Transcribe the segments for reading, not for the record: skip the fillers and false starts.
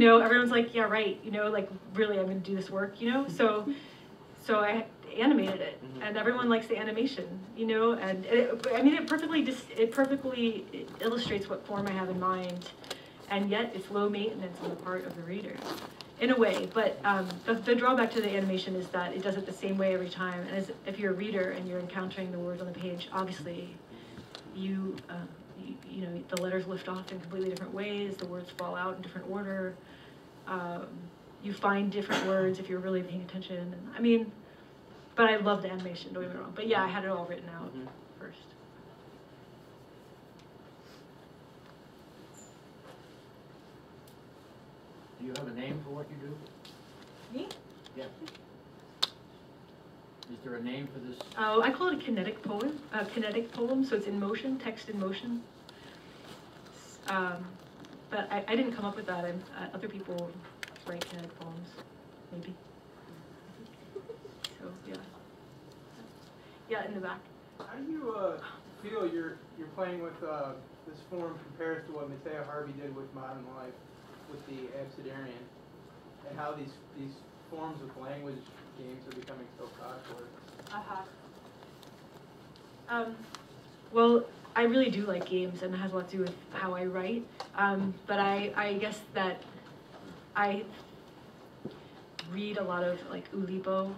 know, everyone's like, yeah, right, you know, like, really, I'm going to do this work, you know? So I animated it, and everyone likes the animation, you know? And I mean, it perfectly illustrates what form I have in mind, and yet it's low maintenance on the part of the reader, in a way. But the drawback to the animation is that it does it the same way every time. And as if you're a reader and you're encountering the words on the page, obviously, you know, the letters lift off in completely different ways, the words fall out in different order, you find different words if you're really paying attention. And, I mean, but I love the animation, don't get me wrong. But yeah, I had it all written out first. Do you have a name for what you do? Me? Yeah. Is there a name for this? Oh, I call it a kinetic poem, so it's in motion, text in motion. But I didn't come up with that. Other people write kinetic poems, maybe. So yeah. Yeah, in the back. How do you feel you're playing with this form compares to what Matea Harvey did with Modern Life, with the Abecedarian, and how these forms of language games are becoming so popular? Well, I really do like games, and it has a lot to do with how I write. But I guess that I read a lot of like Oulipo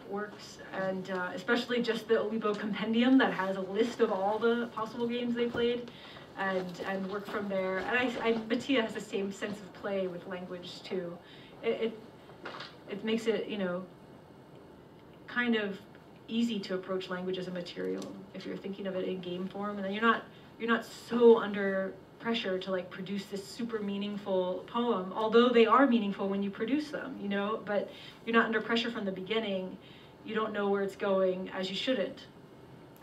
works, and especially just the Oulipo compendium that has a list of all the possible games they played, and work from there. And Matea has the same sense of play with language too. It makes it, you know, kind of easy to approach language as a material if you're thinking of it in game form, and then you're not so under pressure to like produce this super meaningful poem, although they are meaningful when you produce them, you know, but you're not under pressure from the beginning. You don't know where it's going, as you shouldn't,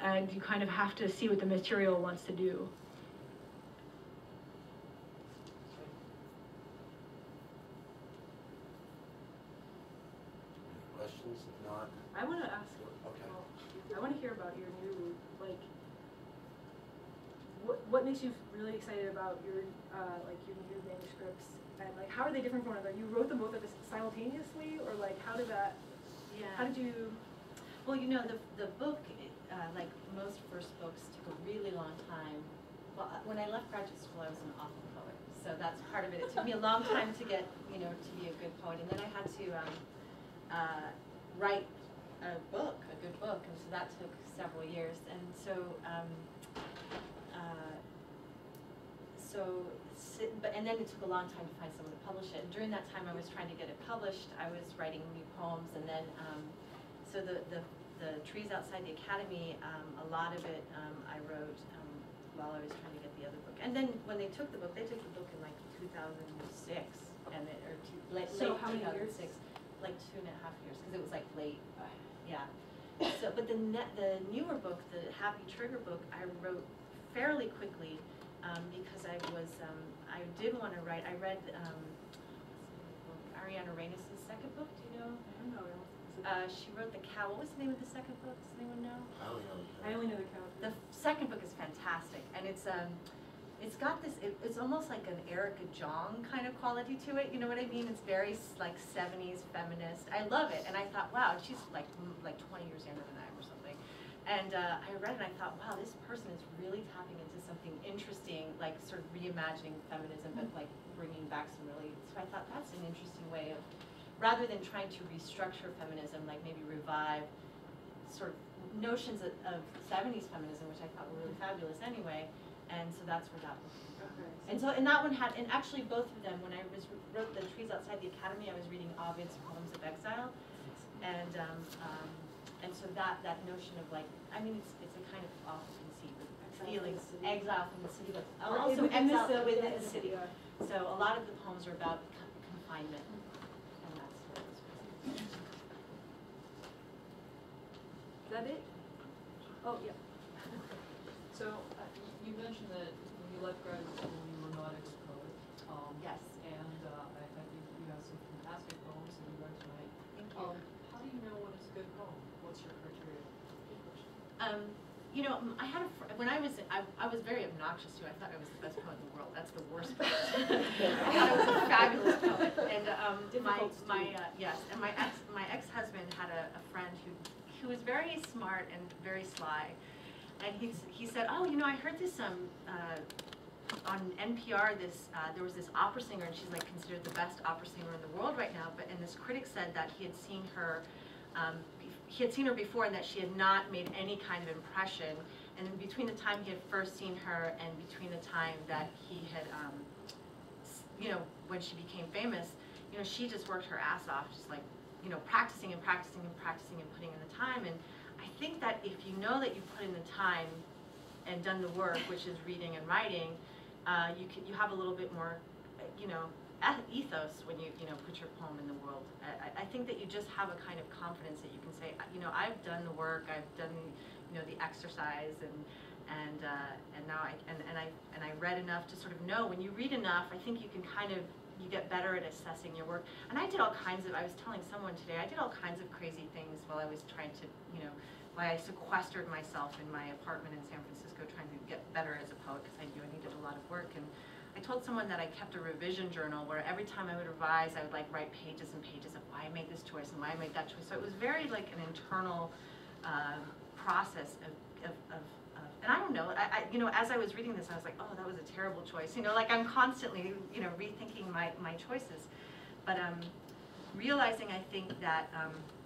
and you kind of have to see what the material wants to do. Questions? If not, I want to ask. okay. I want to hear about your new, like, what makes you really excited about your new manuscripts, and like how are they different from one another? You wrote them both at this simultaneously, or like how did that? Yeah. How did you? Well, you know, the book, like most first books, took a really long time. Well, when I left graduate school, I was an awful poet, so that's part of it. It took me a long time to get, you know, to be a good poet, and then I had to write a good book, and so that took several years. And so, and then it took a long time to find someone to publish it. And during that time, I was trying to get it published. I was writing new poems, and then so the Trees Outside the Academy, a lot of it I wrote while I was trying to get the other book. And then when they took the book in like 2006, and late So how many 2006, years? like 2.5 years, because it was like late. Yeah. So, but the newer book, the Happy Trigger book, I wrote fairly quickly because I did want to write. I read Ariana Reines' second book. Do you know? I don't know. She wrote the Cow. What was the name of the second book? Does anyone know? I only know the Cow. The second book is fantastic, and it's got this. It's almost like an Erica Jong kind of quality to it. You know what I mean? It's very like 70s feminist. I love it, and I thought, wow, she's like 20 years younger than I am or something. And I read it, and I thought, wow, this person is really tapping into something interesting, like sort of reimagining feminism, but like bringing back some really. So I thought that's an interesting way of, rather than trying to restructure feminism, like maybe revive sort of notions of 70s feminism, which I thought were really fabulous anyway. And so that's where that book came from. Okay. And that one had, and actually both of them, when I wrote The Trees Outside the Academy, I was reading Ovid's Poems of Exile. And so that notion of like, I mean, it's a kind of awful conceit of feelings, exile from the city, but also exile within the city. So a lot of the poems are about confinement. And that's what it was. Is that it? Oh, yeah. So you mentioned that when you left graduate school, you were not a good poet. Yes. And I think you have some fantastic poems that you write tonight. Thank you. How do you know when it's a good poem? What's your criteria? You know, I had when I was very obnoxious too. I thought I was the best poet in the world. That's the worst poet. I thought I was a fabulous poet. Difficult to do. yes, and my ex-husband had a friend who was very smart and very sly, and he said, oh, you know, I heard this on NPR, there was this opera singer, and she's like considered the best opera singer in the world right now. And this critic said that he had seen her before, and that she had not made any kind of impression. And in between the time he had first seen her and between the time that he had, you know, when she became famous, you know, she just worked her ass off, just like, you know, practicing and practicing and practicing and putting in the time. And I think that if you know that you put in the time and done the work, which is reading and writing, you have a little bit more, you know, ethos when you know, put your poem in the world. I think that you just have a kind of confidence that you can say, you know, I've done the work, I've done, you know, the exercise, and now I read enough to sort of know. When you read enough, I think you can kind of, you get better at assessing your work. And I did all kinds of, I was telling someone today, I did all kinds of crazy things while I was trying to, you know, while I sequestered myself in my apartment in San Francisco trying to get better as a poet, because I knew I needed a lot of work. And I told someone that I kept a revision journal where every time I would revise, I would like write pages and pages of why I made this choice and why I made that choice. So it was very like an internal process of and I don't know, you know, as I was reading this, I was like, oh, that was a terrible choice. You know, like I'm constantly, you know, rethinking my choices. But realizing, I think that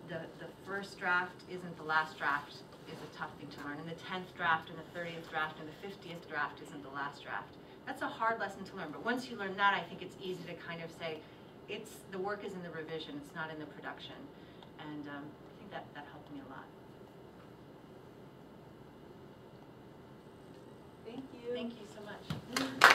the first draft isn't the last draft is a tough thing to learn. And the 10th draft and the 30th draft and the 50th draft isn't the last draft. That's a hard lesson to learn. But once you learn that, I think it's easy to kind of say, the work is in the revision, it's not in the production. And I think that helped me a lot. Thank you. Thank you so much.